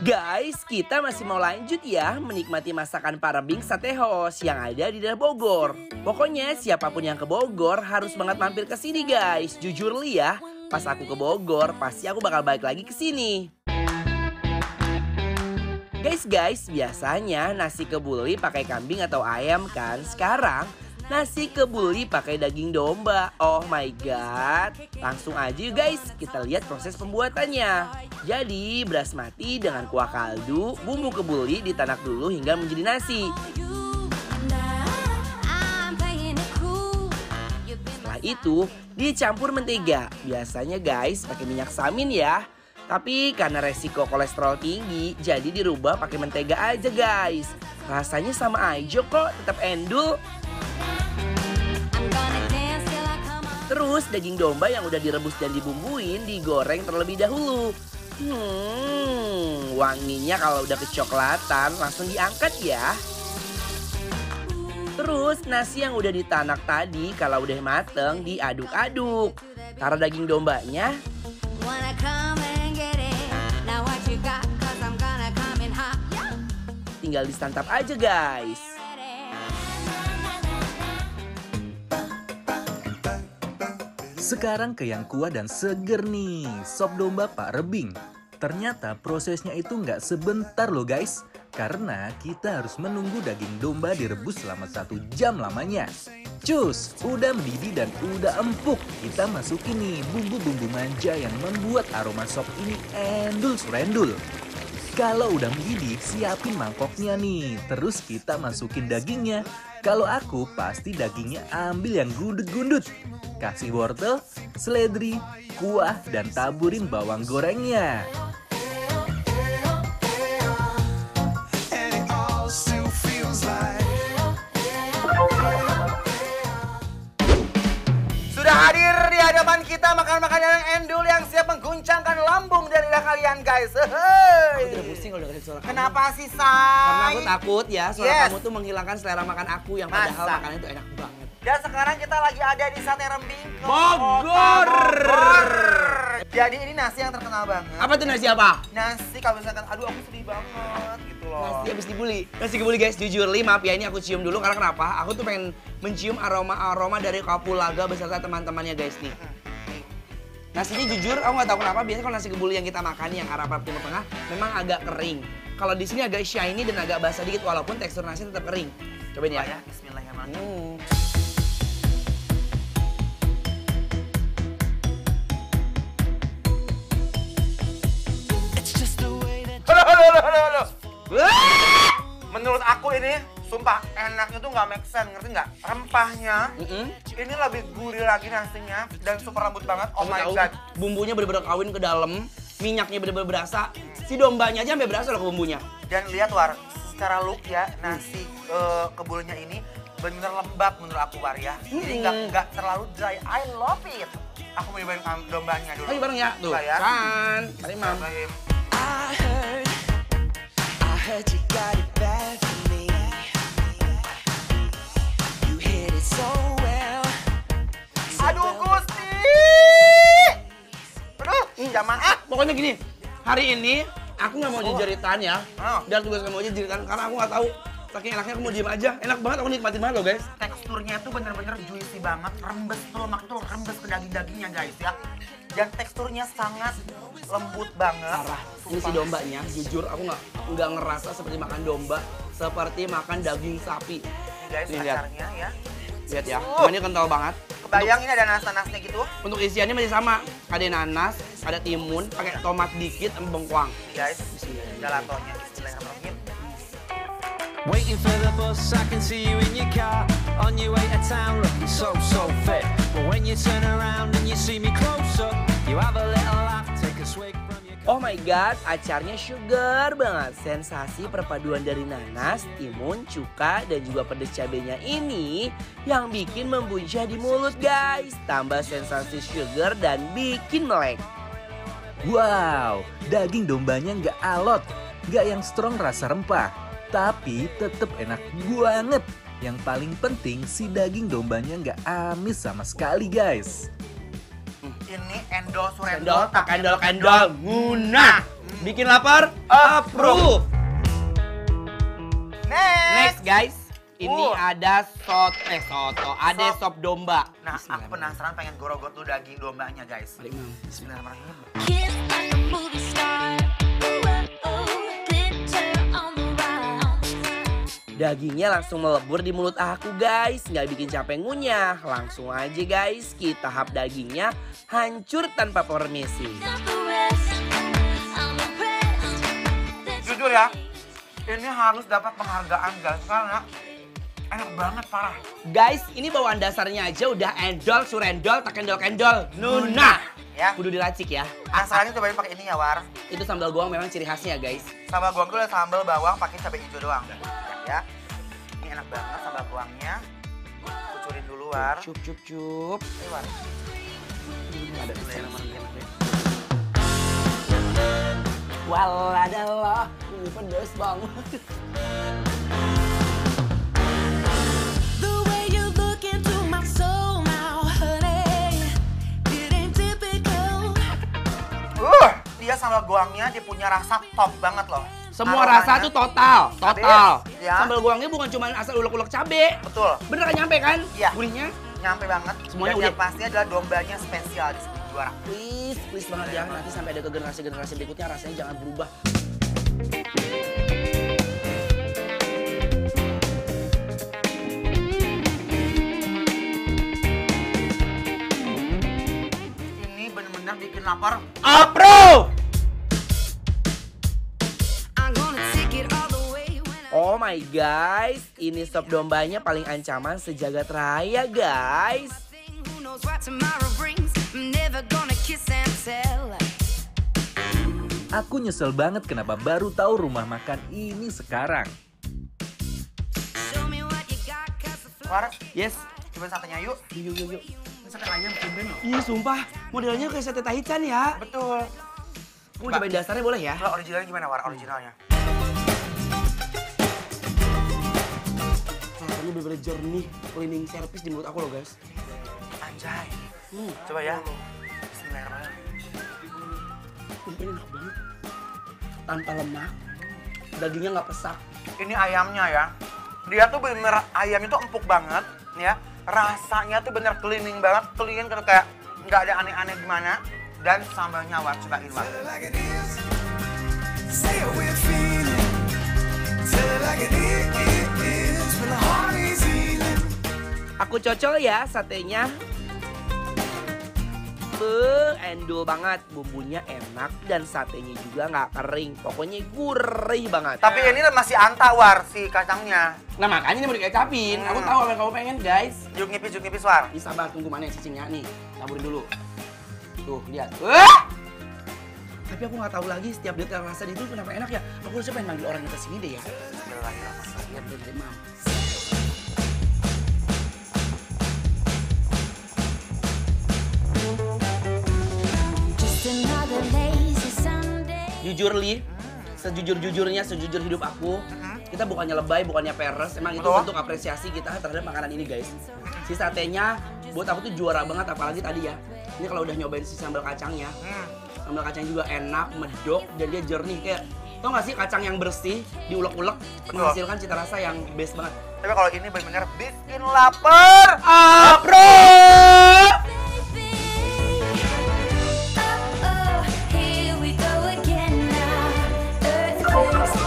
Guys, kita masih mau lanjut ya menikmati masakan Parabing Sate House yang ada di daerah Bogor. Pokoknya siapapun yang ke Bogor harus banget mampir ke sini guys. Jujur li ya, pas aku ke Bogor pasti aku bakal balik lagi ke sini. Guys, biasanya nasi kebuli pakai kambing atau ayam kan? Sekarang nasi kebuli pakai daging domba. Oh my god. Langsung aja yuk guys, kita lihat proses pembuatannya. Jadi beras mati dengan kuah kaldu, bumbu kebuli ditanak dulu hingga menjadi nasi. Setelah itu dicampur mentega. Biasanya guys pakai minyak samin ya. Tapi karena resiko kolesterol tinggi, jadi dirubah pakai mentega aja guys. Rasanya sama aja kok, tetap endul. Terus daging domba yang udah direbus dan dibumbuin digoreng terlebih dahulu. Wanginya kalau udah kecoklatan langsung diangkat ya. Terus nasi yang udah ditanak tadi kalau udah mateng diaduk-aduk. Taruh daging dombanya. Tinggal disantap aja guys. Sekarang ke yang kuah dan seger nih, sop domba Pak Rebing. Ternyata prosesnya itu nggak sebentar loh guys, karena kita harus menunggu daging domba direbus selama 1 jam lamanya. Cus, udah mendidih dan udah empuk. Kita masukin nih bumbu-bumbu manja yang membuat aroma sop ini endul surendul. Kalau udah mendidih, siapin mangkoknya nih. Terus kita masukin dagingnya. Kalau aku pasti dagingnya ambil yang gundut-gundut. Kasih wortel, seledri, kuah, dan taburin bawang gorengnya. Sudah hadir di hadapan kita makan-makanan yang endul yang siap mengguncangkan lambung dan lidah kalian guys. Aku tidak pusing kalau dengerin suara kamu. Kenapa sih, Say? Karena aku takut ya suara Yes. kamu tuh menghilangkan selera makan aku yang padahal Masa? makanan itu enak banget. Dan sekarang kita lagi ada di Sate Rembing Bogor. Jadi ini nasi yang terkenal banget. Apa tuh nasi apa? Nasi kalau misalkan, aduh aku sedih banget gitu loh. Nasi habis dibuli. Nasi kebuli guys, jujur li maaf ya ini aku cium dulu karena kenapa? Aku tuh pengen mencium aroma-aroma dari kapulaga beserta teman-temannya guys nih. Nasinya jujur aku nggak tahu kenapa biasanya kalau nasi kebuli yang kita makan yang Arab Timur Tengah memang agak kering. Kalau di sini agak shiny dan agak basah dikit walaupun tekstur nasi tetap kering. Cobain ya. Bismillahirrahmanirrahim. Halo. Menurut aku ini sumpah enaknya tuh nggak make sense, ngerti nggak? Rempahnya ini lebih gurih lagi nasinya dan super lembut banget. Oh Kamu my tahu, god. bumbunya bener-bener kawin ke dalam, minyaknya bener-bener berasa. Si dombanya aja sampai berasa loh ke bumbunya. Dan lihat War, secara look ya nasi kebulinya ini bener-bener lembab menurut aku War ya. Jadi nggak terlalu dry. I love it. Aku mau nyobain dombanya dulu. Ayo bareng ya, tuh. Coba ya. Kan, mari mam. I heard you got it bad for me. You hit it so well. Aduh Gusti. Aduh, jamaah. Pokoknya gini, hari ini aku nggak mau jeritan ya. Oh. Dan tugas kamu aja jeritan karena aku nggak tahu. Saking enaknya aku mau diem aja. Enak banget, aku nikmatin banget loh guys. Teksturnya tuh bener-bener juicy banget, rembes tuh lemak tuh rembes ke daging-dagingnya guys ya. Dan teksturnya sangat lembut banget. Parah. Ini si dombanya, jujur aku nggak ngerasa seperti makan domba, seperti makan daging sapi. Ini guys Nih, lihat. acaranya ya. Lihat ya, ini kental banget. Kebayang ini ada nanas-nanasnya gitu. Untuk isiannya masih sama, ada nanas, ada timun, pakai tomat dikit, sama bengkoang. Nih guys, gelatonya. Bismillahirrahmanirrahim. Waiting for the bus, I can see you in your car. On your way to town, looking so fit. But when you turn around and you see me close up, you have a little laugh, take a swig from your... Oh my god, acarnya sugar banget. Sensasi perpaduan dari nanas, timun, cuka, dan juga pedas cabenya ini yang bikin membuncah di mulut guys. Tambah sensasi sugar dan bikin melek. Wow, daging dombanya nggak alot, nggak yang strong rasa rempah, tapi tetep enak banget. Yang paling penting si daging dombanya nggak amis sama sekali guys. Ini endol surendol Endol, tak endol, endol, nguna. Bikin lapar? Approve. Next guys, ini ada soto, ada sop domba. Nah, aku penasaran pengen gorogot tuh daging dombanya guys. Mari, Mam. Bismillahirrahmanirrahim. Kiss like a movie star. Ooh, oh, glitter on the round. Dagingnya langsung melebur di mulut aku guys, nggak bikin capek ngunyah. Langsung aja guys, kita hap dagingnya hancur tanpa permisi. Not the rest. I'm impressed. Jujur ya, ini harus dapat penghargaan guys karena enak banget parah. Guys, ini bawaan dasarnya aja udah endol, surendol, tak kendol-kendol, nuna. Ya. Kudu diracik ya. Asalnya cobain pakai ini ya War. Itu sambal goang memang ciri khasnya guys. Sambal goang tuh ada sambal bawang pakai cabai hijau doang. Ya. Ini enak banget sambal goangnya. Kucurin dulu War. Cup, cup, cup. Ini War. Ada Waladalah, ini pedes banget. The way you look into my soul now, honey, it ain't typical. Dia sambal goangnya dia punya rasa top banget loh. Semua Aromanya. rasa tuh total. Ya. Sambal goangnya bukan cuma asal ulek-ulek cabe. Betul. Bener kan nyampe kan? Iya. Gurihnya. Nyampe banget. Semuanya Dan udah. yang pasti adalah dombanya spesial di sini juara. Please banget ya. Nanti sampai ada ke generasi-generasi berikutnya rasanya jangan berubah. Ini bener-bener bikin lapar. Approve! I'm gonna take it all the way when I... Oh my guys, ini sop dombanya paling ancaman sejagat raya guys. Who knows what tomorrow brings? I'm never gonna kiss and tell. Aku nyesel banget kenapa baru tahu rumah makan ini sekarang. Show me what you got, 'cause the flow. War, Yes. coba satenya yuk. Yuk. Ini sate ayam tumben loh. Iya sumpah, modelnya kayak sate taichan ya. Betul. Mau cobain dasarnya boleh ya? Kalau originalnya gimana War? Originalnya? Rasanya bener-bener jernih, cleaning service di mulut aku loh guys. Anjay. Coba ya. Bismillahirrahmanirrahim. Ini enak banget. Tanpa lemak, dagingnya nggak pesak. Ini ayamnya ya. Dia tuh bener ayamnya tuh empuk banget ya. Rasanya tuh bener cleaning banget. Clean kayak nggak ada aneh-aneh gimana. Dan sambalnya War, cobain War. Aku cocol ya satenya. Endul banget, bumbunya enak dan satenya juga nggak kering. Pokoknya gurih banget. Tapi ini masih anta War si kacangnya. Nah makanya ini mau dikecapin. Aku tahu apa yang kamu pengen guys. Yuk ngipis War. Ini sabar, tunggu mana cicingnya nih. Taburin dulu. Tuh, lihat. Tapi aku nggak tahu lagi setiap detail rasa itu kenapa enak ya. Aku harusnya pengen manggil orang yang kesini deh ya. Bismillahirrahmanirrahim. Lihat dari Mam. Just another lazy Sunday. Jujur Li, sejujur-jujurnya, sejujur hidup aku, kita bukannya lebay, bukannya peres, emang itu Betul. bentuk apresiasi kita terhadap makanan ini guys. Si satenya buat aku tuh juara banget, apalagi tadi ya. Ini kalau udah nyobain si sambal kacangnya, sambal kacang juga enak, medok, dan dia jernih kayak, tau gak sih kacang yang bersih, diulek-ulek, menghasilkan cita rasa yang best banget. Tapi kalau ini bener-bener bikin lapar. Approve! Oh, here we go again now. Earthquakes,